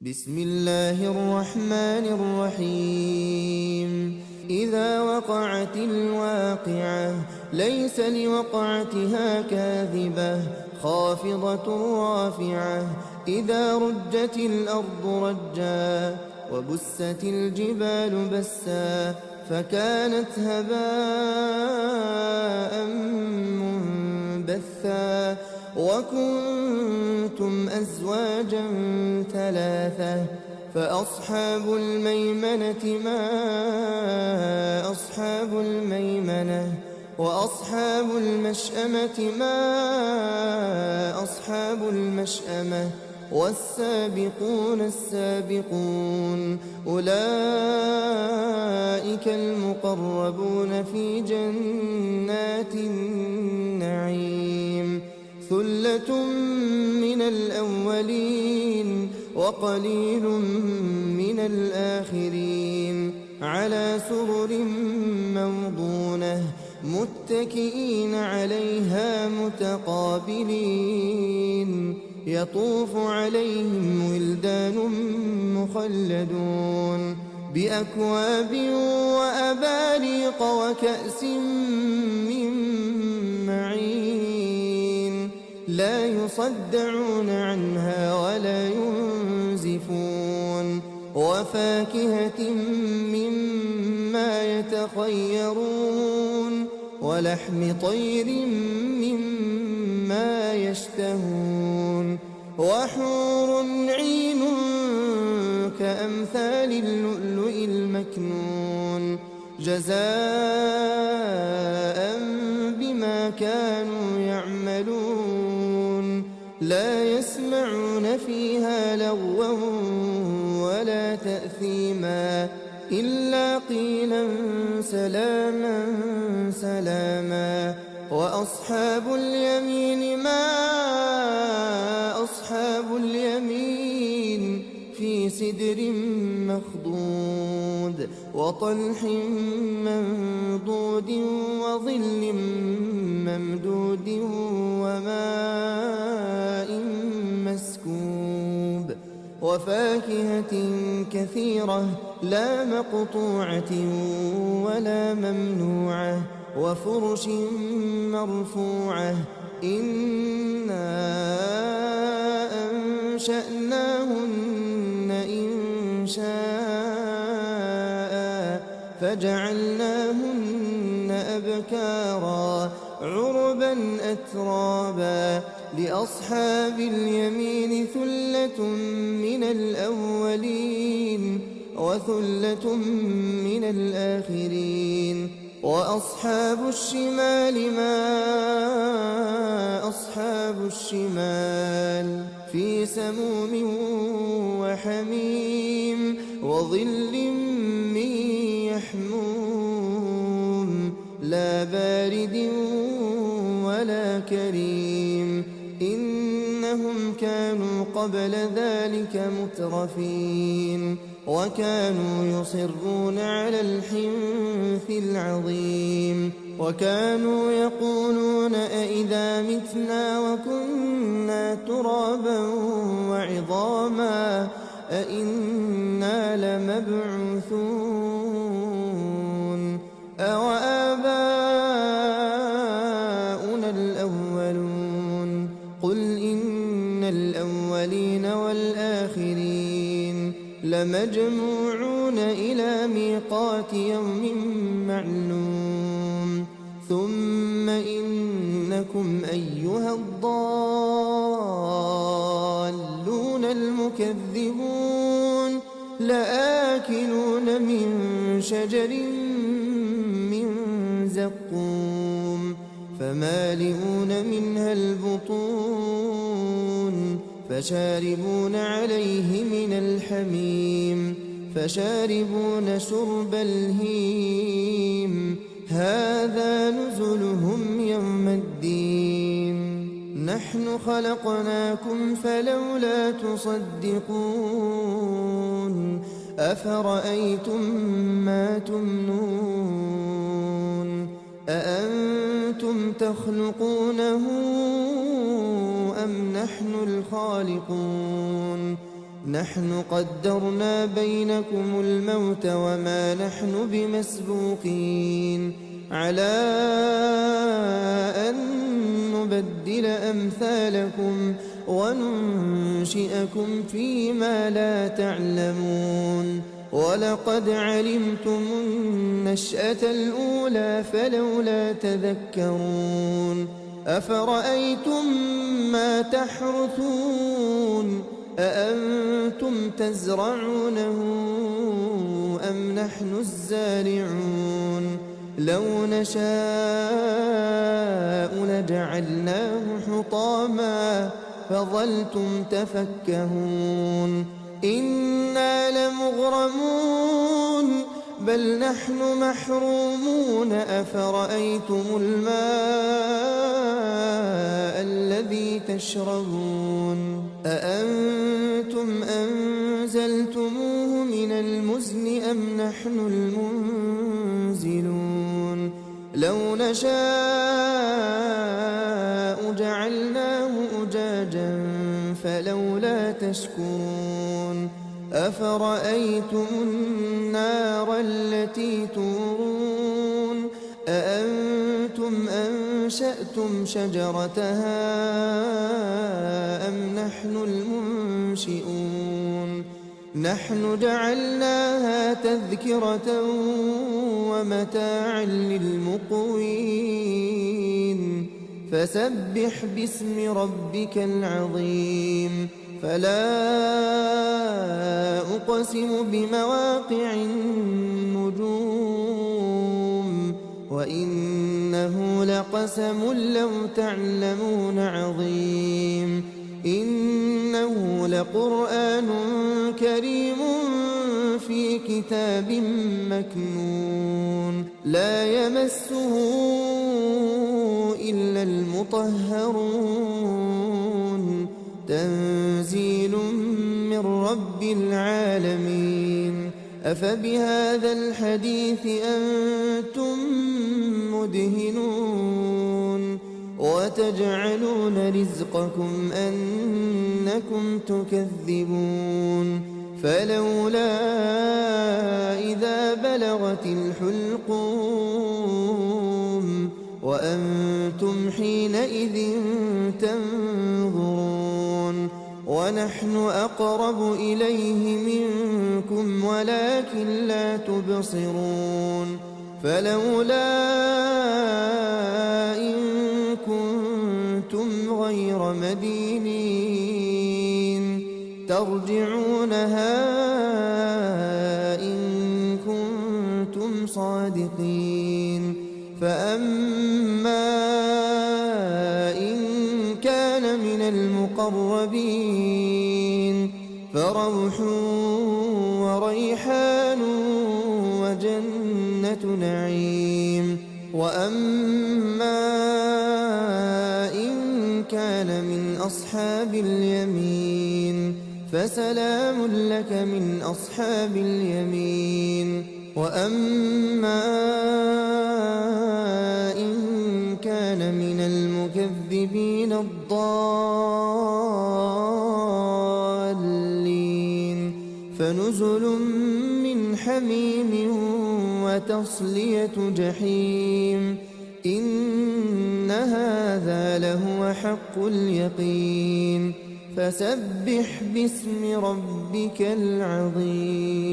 بسم الله الرحمن الرحيم إذا وقعت الواقعة ليس لوقعتها كاذبة خافضة رافعة إذا رجت الأرض رجا وبست الجبال بسا فكانت هباء منبثا وكنتم أزواجا ثلاثة فأصحاب الميمنة ما أصحاب الميمنة وأصحاب المشأمة ما أصحاب المشأمة والسابقون السابقون أولئك المقربون في جنات النعيم ثلة من الأولين وقليل من الآخرين على سرر موضونة متكئين عليها متقابلين يطوف عليهم ولدان مخلدون بأكواب وأباريق وكأس من معين لا يصدعون عنها ولا ينزفون وفاكهة مما يتخيرون ولحم طير مما يشتهون وحور عين كأمثال اللؤلؤ المكنون جزاء بما كانوا يعملون لا يسمعون فيها لغوا ولا تأثيما إلا قيلا سلاما سلاما وأصحاب اليمين ما أصحاب اليمين في سدر مخضود وطلح منضود وظل ممدود وماء مسكوب وفاكهة كثيرة لا مقطوعة ولا ممنوعة وفرش مرفوعة إنا أنشأناهن إنشاء فجعلناهن أبكارا عربا أترابا لأصحاب اليمين ثلة من الأولين وثلة من الآخرين وأصحاب الشمال ما أصحاب الشمال في سموم وحميم وظل من يحموم لا بارد ولا كريم إنهم كانوا قبل ذلك مترفين وكانوا يصرون على الحنث العظيم وكانوا يقولون أئذا متنا وكنا ترابا وعظاما أئنا لمبعوثون أوآباؤنا الأولون قل إن الأولين والآخرين لمجموعون إلى ميقات يوم معلوم ثم إنكم أيها الضالون المكذبون لآكلون من شجر من زقوم فمالئون منها البطون فشاربون عليه من الحميم فشاربون شرب الهيم هذا نزلهم يوم الدين نحن خلقناكم فلولا تصدقون أفرأيتم ما تمنون أأنتم تخلقونه أم نحن الخالقون نحن قدرنا بينكم الموت وما نحن بمسبوقين على أن نبدل أمثالكم وننشئكم فيما لا تعلمون ولقد علمتم النشأة الأولى فلولا تذكرون أفرأيتم ما تحرثون أأنتم تزرعونه أم نحن الزارعون لو نشاء لجعلناه حطاما فظلتم تفكهون إنا لمغرمون بل نحن محرومون أفرأيتم الماء الذي تشربون أأنتم أنزلتموه من المزن أم نحن المنزلون لو نشاء جعلناه أجاجا فلولا تشكرون أفرأيتم النار التي تورون أأنتم أنشأتم شجرتها أم نحن المنشئون نحن جعلناها تذكرة ومتاعا للمقوين فسبح باسم ربك العظيم فلا أقسم بمواقع النجوم وإنه لقسم لو تعلمون عظيم إنه لقرآن كريم في كتاب مكنون لا يمسه إلا المطهرون تنزيل من رب العالمين أفبهذا الحديث أنتم مدهنون وتجعلون رزقكم أنكم تكذبون فلولا إذا بلغت الحلقوم وأنتم حينئذ تنظرون ونحن أقرب إليه منكم ولكن لا تبصرون فلولا إن كنتم غير مدينين ترجعونها إن كنتم صادقين فأما إن كان من المقربين فروح وريحان وجنة نعيم وأما إن كان من أصحاب اليمين فسلام لك من أصحاب اليمين وأما إن كان من المكذبين الضالين فنزل من حميم وتصلية جحيم إن هذا لهو حق اليقين فسبح باسم ربك العظيم